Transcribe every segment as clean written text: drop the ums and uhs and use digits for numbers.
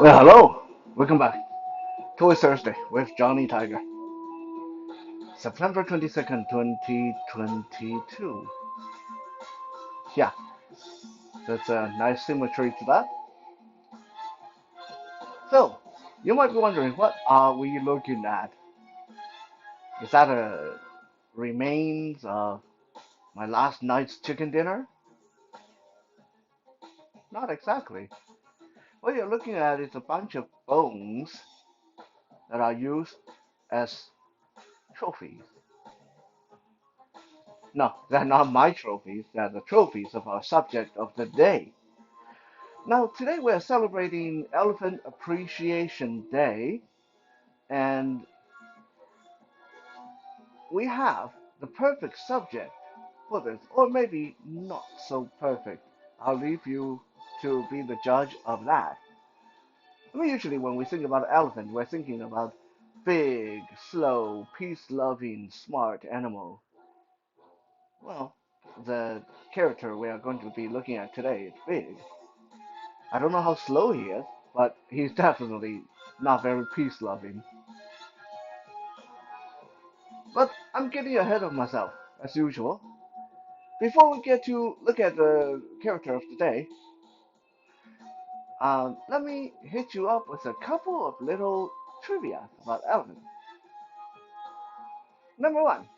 Well, hello. Welcome back. Toy Thursday with Johnny Tiger. September 22nd, 2022. Yeah, that's a nice symmetry to that. So, you might be wondering, what are we looking at? Is that a remains of my last night's chicken dinner? Not exactly. What you're looking at is a bunch of bones that are used as trophies. No, they're not my trophies, they're the trophies of our subject of the day. Now, today we're celebrating Elephant Appreciation Day, and we have the perfect subject for this, or maybe not so perfect. I'll leave you to be the judge of that. I mean, usually when we think about elephant, we're thinking about big, slow, peace-loving, smart animal. Well, the character we are going to be looking at today is big. I don't know how slow he is, but he's definitely not very peace-loving. But I'm getting ahead of myself, as usual. Before we get to look at the character of the day, let me hit you up with a couple of little trivia about elephants. Number one,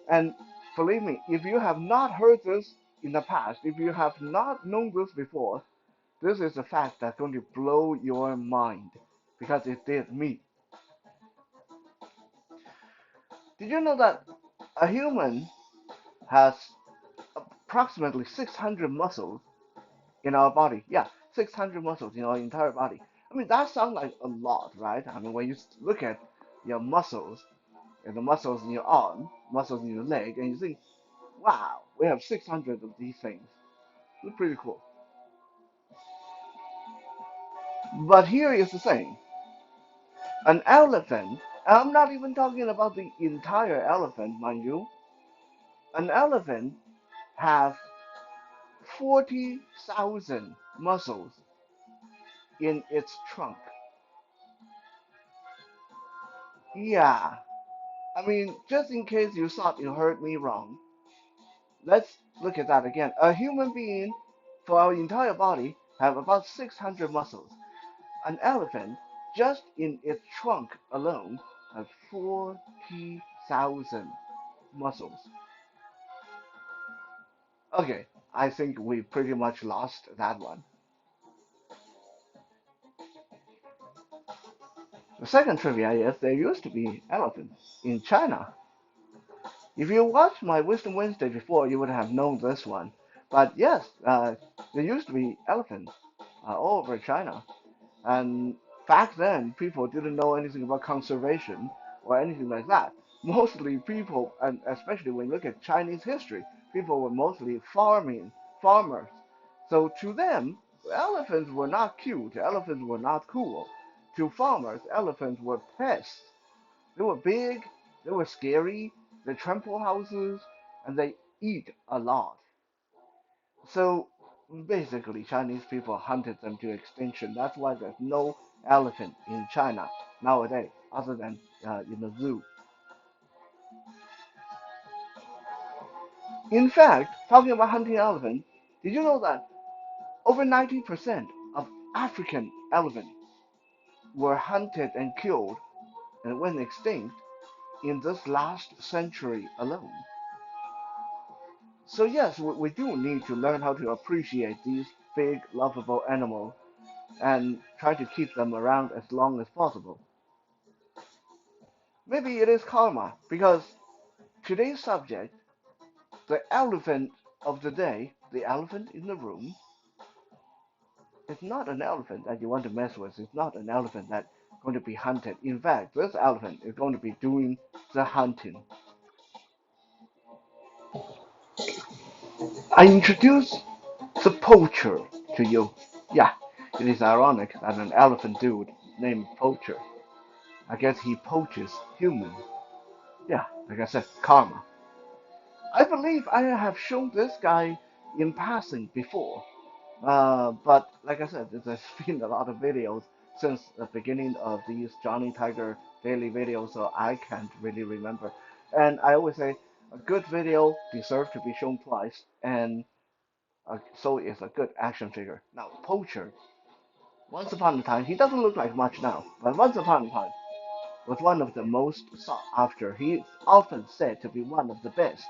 and believe me, if you have not heard this in the past, if you have not known this before, this is a fact that's going to blow your mind because it did me. Did you know that a human has approximately 600 muscles in our body? Yeah, 600 muscles in our entire body. I mean, that sounds like a lot, right? I mean, when you look at your muscles and the muscles in your arm, muscles in your leg, and you think, wow, we have 600 of these things. It's pretty cool. But here is the thing, an elephant, I'm not even talking about the entire elephant, mind you, an elephant has 40,000 muscles in its trunk. Yeah, I mean, just in case you thought you heard me wrong, let's look at that again. A human being, for our entire body, have about 600 muscles. An elephant, just in its trunk alone, has 40,000 muscles. Okay, I think we pretty much lost that one. The second trivia is there used to be elephants in China. If you watched my Wisdom Wednesday before, you would have known this one. But yes, there used to be elephants all over China. And back then, people didn't know anything about conservation or anything like that. Mostly people, and especially when you look at Chinese history, people were mostly farmers. So to them, elephants were not cute, elephants were not cool. To farmers, elephants were pests. They were big, they were scary, they trample houses, and they eat a lot. So basically, Chinese people hunted them to extinction. That's why there's no elephant in China nowadays, other than in the zoo. In fact, talking about hunting elephant, did you know that over 90% of African elephants were hunted and killed and went extinct in this last century alone? So yes, we do need to learn how to appreciate these big, lovable animals and try to keep them around as long as possible. Maybe it is karma, because today's subject, the elephant of the day, the elephant in the room, is not an elephant that you want to mess with. It's not an elephant that's going to be hunted. In fact, this elephant is going to be doing the hunting. I introduce the poacher to you. Yeah, it is ironic that an elephant dude named Poacher. I guess he poaches humans. Yeah, like I said, karma. I believe I have shown this guy in passing before. But like I said, there's been a lot of videos since the beginning of these Johnny Tiger daily videos, so I can't really remember. And I always say a good video deserves to be shown twice, and so is a good action figure. Now, Poacher, once upon a time, he doesn't look like much now, but once upon a time, was one of the most sought after. He is often said to be one of the best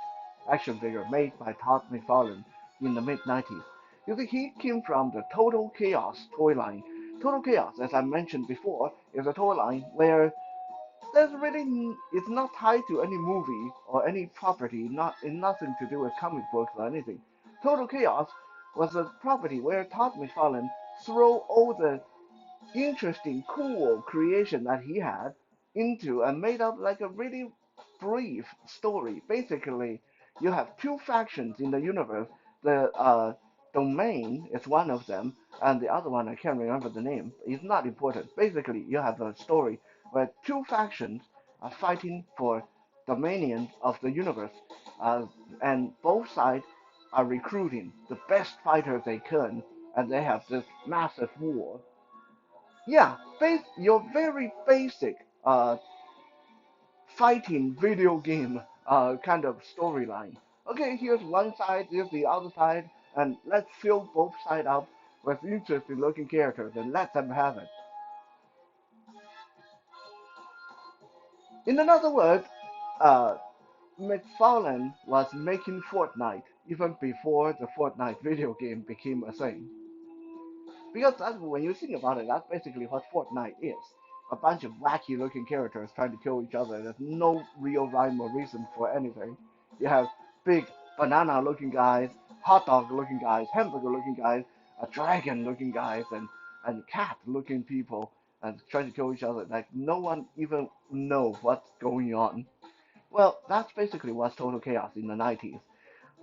action figure made by Todd McFarlane in the mid 90s. You see, he came from the Total Chaos toy line. Total Chaos, as I mentioned before, is a toy line where there's really it's not tied to any movie or any property, not in nothing to do with comic books or anything. Total Chaos was a property where Todd McFarlane threw all the interesting, cool creation that he had into and made up like a really brief story. Basically, you have two factions in the universe. The domain is one of them, and the other one I can't remember the name. It's not important. Basically, you have a story where two factions are fighting for dominion of the universe, uh, and both sides are recruiting the best fighters they can, and they have this massive war. Yeah, your very basic fighting video game kind of storyline. Okay, here's one side, here's the other side, and let's fill both sides up with interesting looking characters and let them have it. In another word, uh, McFarlane was making Fortnite even before the Fortnite video game became a thing. Because that's, when you think about it, that's basically what Fortnite is. A bunch of wacky looking characters trying to kill each other. There's no real rhyme or reason for anything. You have big banana looking guys, hot dog looking guys, hamburger looking guys, a dragon looking guys, and cat looking people and trying to kill each other. Like no one even know what's going on. Well, that's basically what's Total Chaos in the 90s.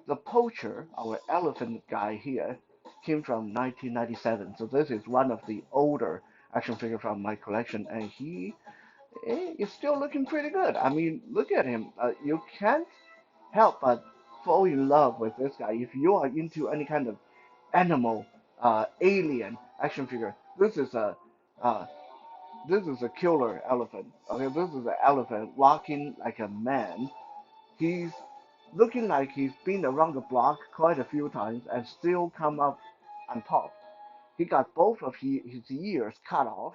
The Poacher, our elephant guy here, came from 1997, so this is one of the older action figure from my collection, and he is still looking pretty good. I mean, look at him. You can't help but fall in love with this guy if you are into any kind of animal, alien action figure. Uh, this is a killer elephant. Okay, this is an elephant walking like a man. He's looking like he's been around the block quite a few times and still come up on top. He got both of his ears cut off,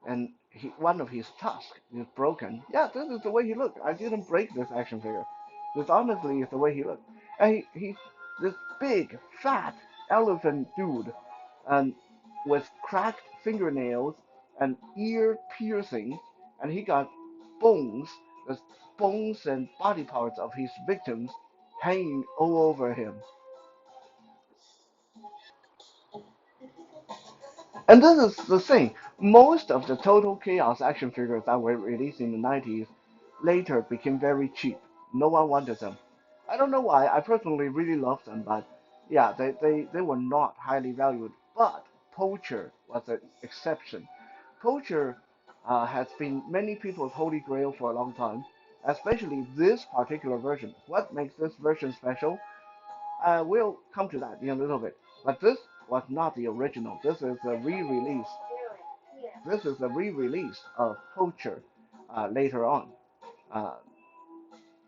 and one of his tusks is broken. Yeah, this is the way he looked. I didn't break this action figure. This honestly is the way he looked. And he's this big, fat elephant dude, and with cracked fingernails and ear piercings, and he got bones, the bones and body parts of his victims hanging all over him. And this is the thing. Most of the Total Chaos action figures that were released in the 90s later became very cheap. No one wanted them. I don't know why. I personally really love them, but yeah, they were not highly valued. But Poacher was an exception. Poacher has been many people's holy grail for a long time, especially this particular version. What makes this version special? We'll come to that in a little bit. But this was not the original. This is a re-release. This is a re-release of Poacher later on. Uh,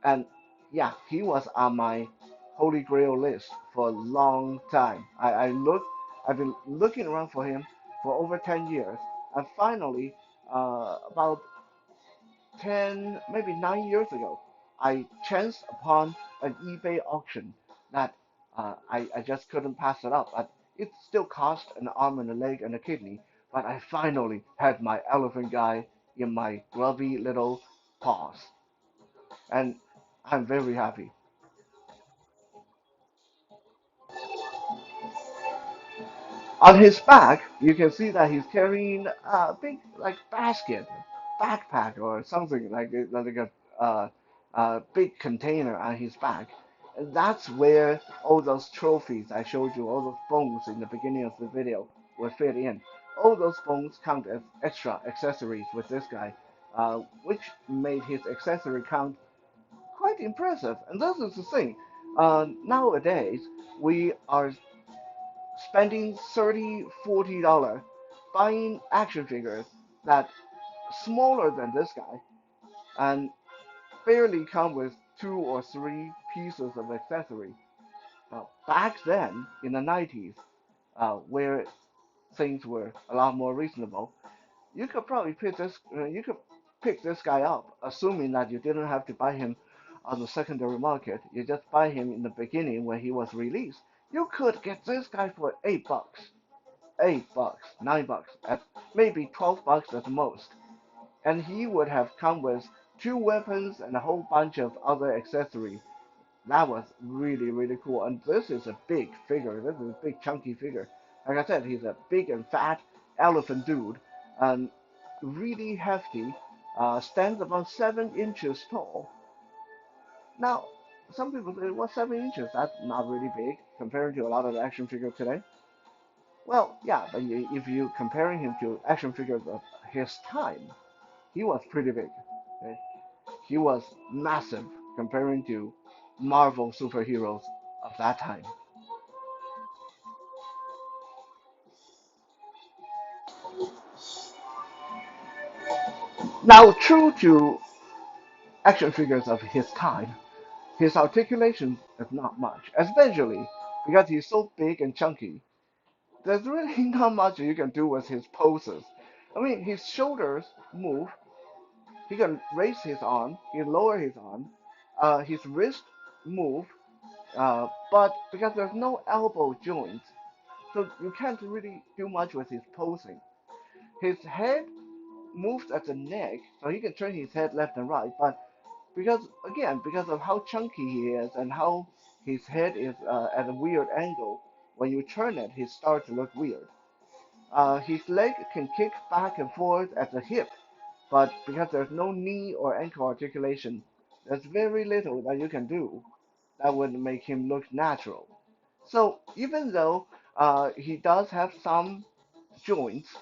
and yeah, he was on my holy grail list for a long time. I've been looking around for him for over 10 years. And finally, about 10, maybe 9 years ago, I chanced upon an eBay auction that I just couldn't pass it up. But it still cost an arm and a leg and a kidney. But I finally had my elephant guy in my grubby little paws. And I'm very happy. On his back, you can see that he's carrying a big like basket, backpack or something like a big container on his back. And that's where all those trophies I showed you, all those bones in the beginning of the video, will fit in. All those bones count as extra accessories with this guy, which made his accessory count quite impressive. And this is the thing. Nowadays, we are spending 30, $40 buying action figures that smaller than this guy and barely come with two or three pieces of accessory. Back then, in the 90s, where things were a lot more reasonable, you could probably you could pick this guy up, assuming that you didn't have to buy him on the secondary market. You just buy him in the beginning when he was released. You could get this guy for $8, $8, $9, at maybe $12 at the most, and he would have come with two weapons and a whole bunch of other accessories. That was really, really cool. And this is a big figure. This is a big, chunky figure. Like I said, he's a big and fat elephant dude, and really hefty. Stands about 7 inches tall. Now, some people say, "What's 7 inches? That's not really big compared to a lot of action figures today." Well, yeah, but if you comparing him to action figures of his time, he was pretty big. Okay? He was massive comparing to Marvel superheroes of that time. Now, true to action figures of his time, his articulation is not much, especially because he's so big and chunky. There's really not much you can do with his poses. I mean, his shoulders move, he can raise his arm, he can lower his arm, his wrist move, but because there's no elbow joints, so you can't really do much with his posing. His head moves at the neck, so he can turn his head left and right, but because again, because of how chunky he is and how his head is at a weird angle, when you turn it, he starts to look weird. His leg can kick back and forth at the hip, but because there's no knee or ankle articulation, there's very little that you can do that would make him look natural. So even though he does have some joints,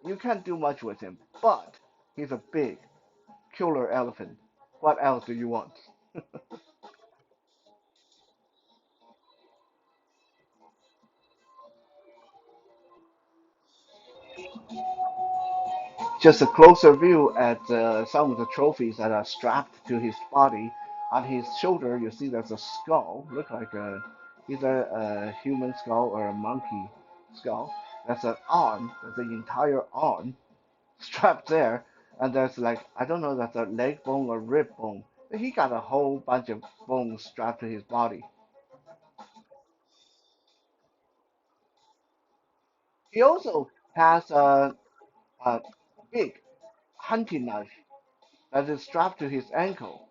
you can't do much with him. But he's a big killer elephant. What else do you want? Just a closer view at some of the trophies that are strapped to his body. On his shoulder, you see there's a skull. Look like either a human skull or a monkey skull. There's an arm. There's an entire arm strapped there, and there's like I don't know, that's a leg bone or rib bone. He got a whole bunch of bones strapped to his body. He also has a big hunting knife that is strapped to his ankle.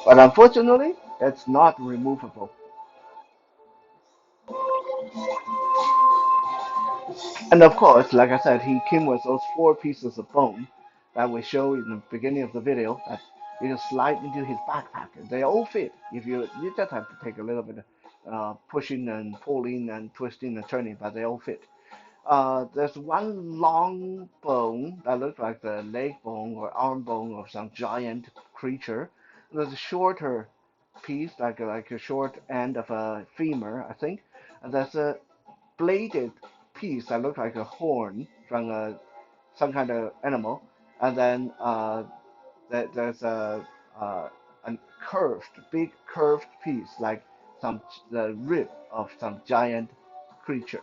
But unfortunately, it's not removable. And of course, like I said, he came with those four pieces of bone that we show in the beginning of the video that you can slide into his backpack. They all fit. If you just have to take a little bit of pushing and pulling and twisting and turning, but they all fit. There's one long bone that looks like the leg bone or arm bone of some giant creature. There's a shorter piece, like a short end of a femur, I think. And there's a bladed piece that looks like a horn from some kind of animal. And then there's a big curved piece, like the rib of some giant creature.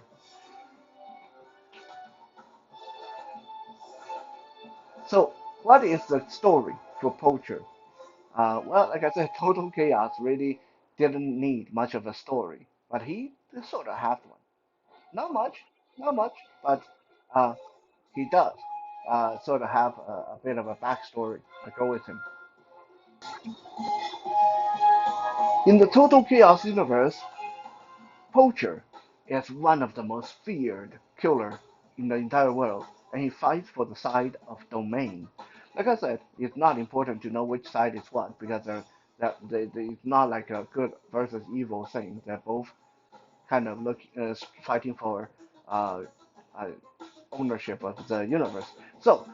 So, what is the story for Poacher? Well, like I said, Total Chaos really didn't need much of a story, but he sort of had one. Not much, not much, but uh, he does sort of have a bit of a backstory to go with him. In the Total Chaos universe, Poacher is one of the most feared killer in the entire world, and he fights for the side of Domain. Like I said, it's not important to know which side is what because it's not like a good versus evil thing. They're both kind of fighting for uh, uh, ownership of the universe. So,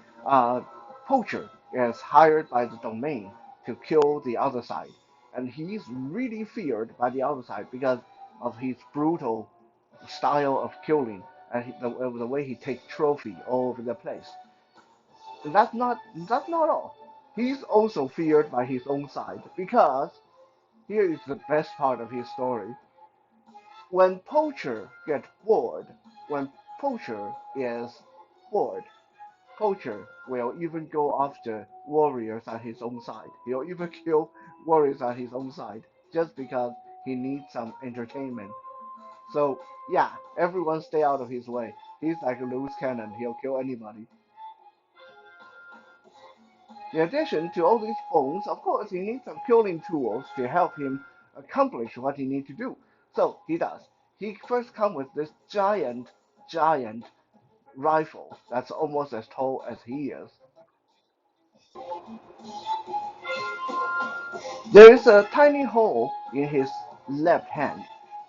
Poacher is hired by the Domain to kill the other side, and he's really feared by the outside because of his brutal style of killing and the way he takes trophy all over the place. And that's not all. He's also feared by his own side because here is the best part of his story. When Poacher gets bored, when Poacher is bored, Poacher will even go after warriors on his own side. He'll even kill warriors on his own side just because he needs some entertainment. So yeah, everyone stay out of his way. He's like a loose cannon. He'll kill anybody. In addition to all these phones, of course, he needs some killing tools to help him accomplish what he needs to do. So he does. He first comes with this giant rifle that's almost as tall as he is. There is a tiny hole in his left hand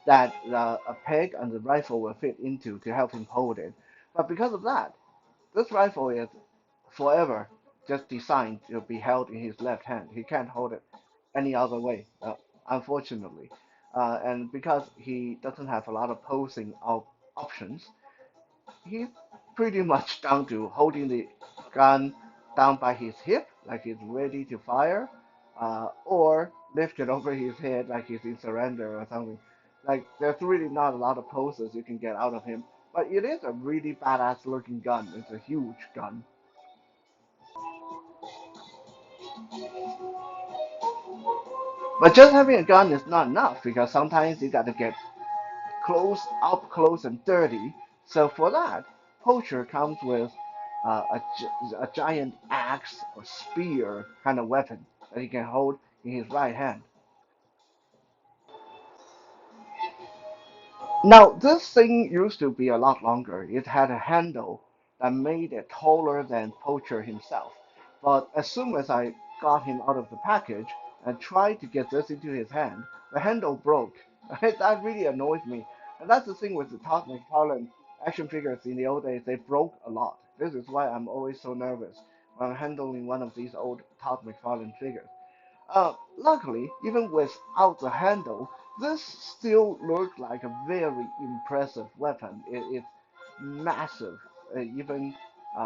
that a peg and the rifle will fit into to help him hold it. But because of that, this rifle is forever just designed to be held in his left hand. He can't hold it any other way, unfortunately. And because he doesn't have a lot of posing options, he's pretty much down to holding the gun down by his hip, like he's ready to fire, or lifted over his head, like he's in surrender or something. Like, there's really not a lot of poses you can get out of him, but it is a really badass looking gun. It's a huge gun. But just having a gun is not enough because sometimes you gotta get up close and dirty. So for that, Poacher comes with a giant axe or spear kind of weapon that he can hold in his right hand. Now, this thing used to be a lot longer. It had a handle that made it taller than Poacher himself. But as soon as I got him out of the package and tried to get this into his hand, the handle broke. That really annoys me. And that's the thing with the Todd McFarlane action figures in the old days, they broke a lot. This is why I'm always so nervous when I'm handling one of these old Todd McFarlane figures. Luckily, even without the handle, this still looked like a very impressive weapon. It's massive, even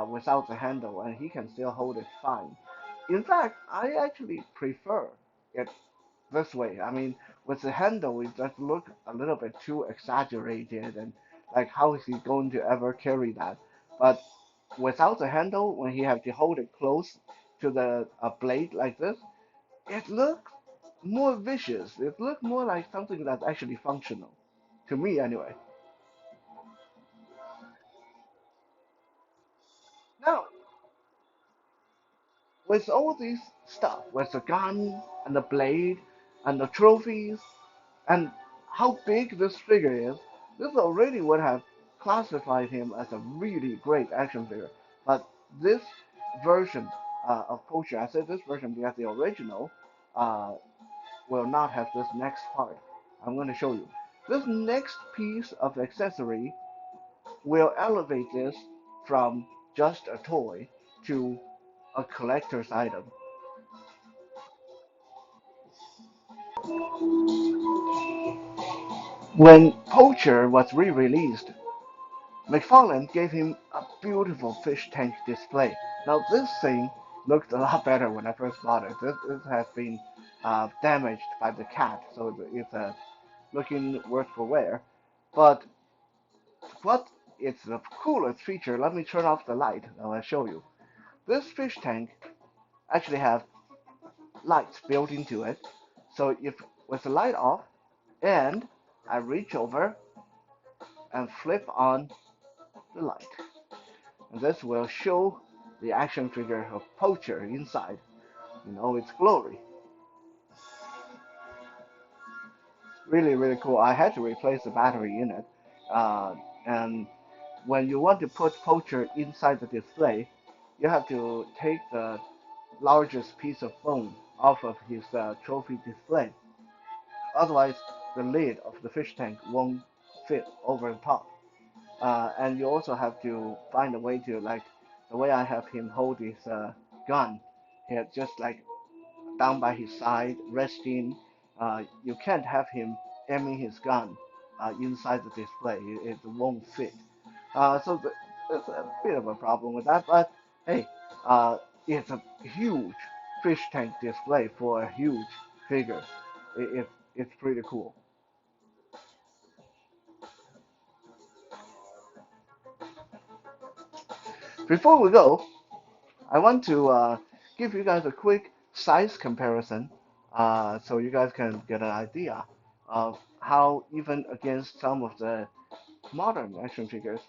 without the handle, and he can still hold it fine. In fact, I actually prefer it this way. I mean, with the handle, it does look a little bit too exaggerated, and like, how is he going to ever carry that? But without the handle, when he have to hold it close to the blade like this, it looks more vicious. It looks more like something that's actually functional. To me, anyway. Now, with all this stuff, with the gun and the blade and the trophies and how big this figure is, this already would have classified him as a really great action figure. But this version of Poacher, I said this version because the original uh, will not have this next part. I'm going to show you. This next piece of accessory will elevate this from just a toy to a collector's item. When Poacher was re-released, McFarlane gave him a beautiful fish tank display. Now this thing looked a lot better when I first bought it. This has been damaged by the cat, so it's looking worse for wear. But what is the coolest feature? Let me turn off the light and I'll show you. This fish tank actually have lights built into it. So if with the light off and I reach over and flip on the light, and this will show the action figure of Poacher inside in all its glory. Really, really cool. I had to replace the battery in it. And when you want to put Poacher inside the display, you have to take the largest piece of bone off of his trophy display. Otherwise, the lid of the fish tank won't fit over the top. And you also have to find a way to, like, the way I have him hold his gun, he had just like down by his side, resting. You can't have him aiming his gun inside the display. It won't fit. There's a bit of a problem with that, but hey, uh, it's a huge fish tank display for a huge figure. It's pretty cool. Before we go, I want to give you guys a quick size comparison so you guys can get an idea of how, even against some of the modern action figures,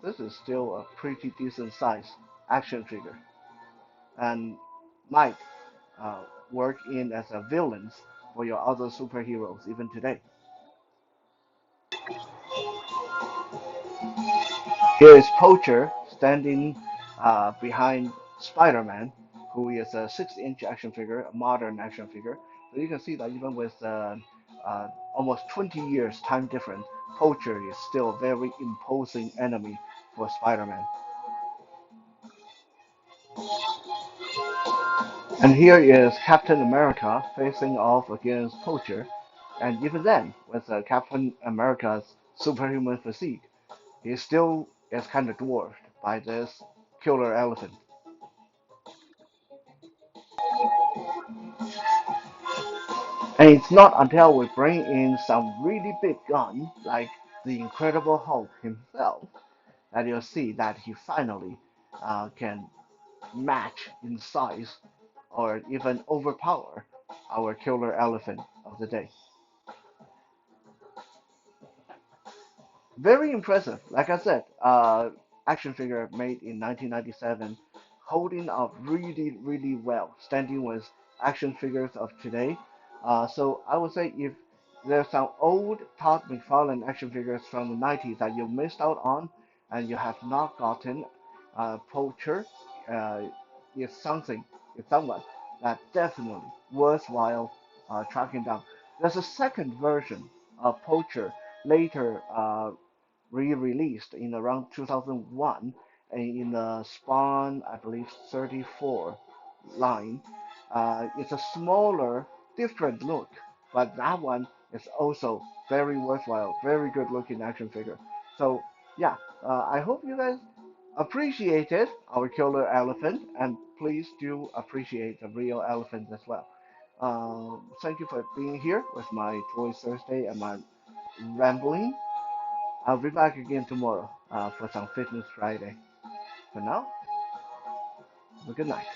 this is still a pretty decent size action figure and might uh, work in as a villains for your other superheroes even today. Here is Poacher standing behind Spider-Man, who is a 6-inch action figure, a modern action figure. So you can see that even with almost 20 years time difference, Poacher is still a very imposing enemy for Spider-Man. And here is Captain America facing off against Poacher, and even then, with Captain America's superhuman physique, he still is kind of dwarfed by this killer elephant. And it's not until we bring in some really big guns, like the Incredible Hulk himself, that you'll see that he finally can match in size or even overpower our killer elephant of the day. Very impressive. Like I said, action figure made in 1997, holding up really, really well, standing with action figures of today. So I would say if there's some old Todd McFarlane action figures from the 90s that you missed out on and you have not gotten, Poacher uh, is something, is someone that definitely worthwhile tracking down. There's a second version of Poacher later re-released in around 2001 in the Spawn, I believe, 34 line. It's a smaller, different look, but that one is also very worthwhile, very good looking action figure. So yeah, I hope you guys appreciated our killer elephant, and please do appreciate the real elephant as well. Thank you for being here with my Toys Thursday and my rambling. I'll be back again tomorrow for some Fitness Friday. For now, have a good night.